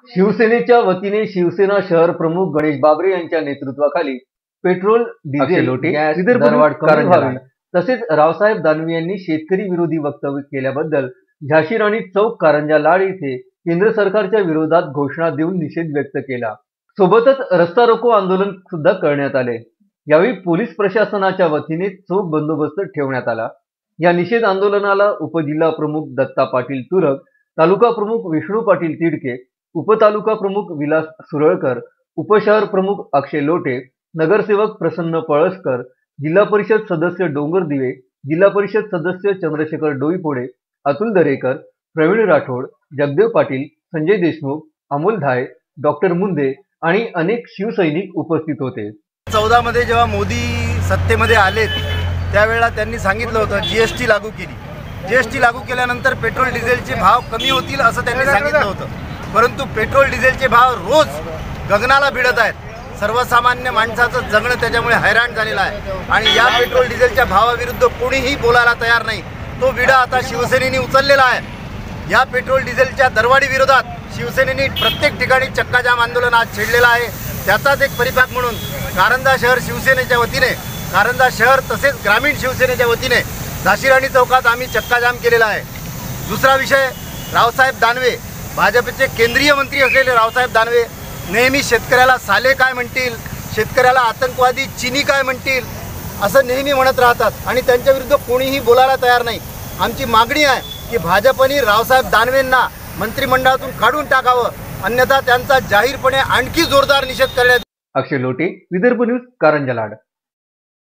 शिवसेनेच्या वतीने शिवसेना शहर प्रमुख गणेश बाबरे यांच्या नेतृत्वाखाली पेट्रोल, डिझेल, गॅस दरवाढ कमी व्हावी तसेच रावसाहेब दानवे यांनी शेतकरी विरोधी वक्तव्य केल्याबद्दल झाशी राणी चौक कारंजा लाड येथे केंद्र सरकारच्या विरोधात घोषणा देऊन निषेध व्यक्त केला। सोबतच रस्ता रोको आंदोलन सुद्धा करण्यात आले। यावेळी पोलीस प्रशासनाच्या वतीने चोख बंदोबस्त ठेवण्यात आला। या निषेध आंदोलनाला उपजिल्हा प्रमुख दत्ता पाटील तुरक, तालुका प्रमुख विष्णू पाटील तिडके, उपतालुका प्रमुख विलास सुरळकर, उपशहर प्रमुख अक्षय लोटे, नगरसेवक प्रसन्न पळसकर, जिल्हा परिषद सदस्य डोंगर दिवे, जिल्हा परिषद सदस्य चंद्रशेखर डोईपोडे, अतुल दरेकर, प्रवीण राठोड, जगदेव पाटील, संजय देशमुख, अमोल धाय, डॉक्टर मुंदे आणि अनेक शिवसैनिक उपस्थित होते। 14 मध्ये जेव्हा मोदी सत्तेमध्ये आले त्यावेळेला त्यांनी सांगितलं होतं जीएसटी लागू केली। जीएसटी लागू केल्यानंतर पेट्रोल डिझेलचे भाव कमी होतील असं त्यांनी सांगितलं होतं, परंतु पेट्रोल डिझेलचे भाव रोज गगनाला भिडत आहेत। सर्वसामान्य माणसाचं जगणं त्याच्यामुळे हैराण झालेलं आहे आणि या पेट्रोल डिझेलच्या भावाविरुद्ध कोणीही बोलायला तयार नाही। तो विडा आता शिवसेनेने उचललेला आहे। या पेट्रोल डिझेलच्या दरवाढी विरोधात शिवसेनेने प्रत्येक ठिकाणी चक्काजाम आंदोलन आज छेडलेलं आहे। त्याचाच एक परिपाक म्हणून कारंजा शहर शिवसेनेच्या वतीने, कारंजा शहर तसेच ग्रामीण शिवसेनेच्या वतीने झाशी राणी चौकात आम्ही चक्काजाम केलेला आहे। दुसरा विषय, रावसाहेब दानवे, भाजपचे केंद्रीय मंत्री असलेले रावसाहेब दानवे नेहमी शेतकऱ्याला साले काय म्हणतील, शेतकऱ्याला आतंकवादी चीनी काय म्हणतील असं नेहमी म्हणत राहतात आणि त्यांच्या विरुद्ध कोणीही बोलायला तयार नाही। आमची मागणी आहे की भाजपने रावसाहेब दानवेंना मंत्रिमंडळातून काढून टाकावं, अन्यथा त्यांचा जाहीरपणे आणखी जोरदार निषेध करण्यात। अक्षय लोटे, विदर्भ न्यूज, कारंजा लाड।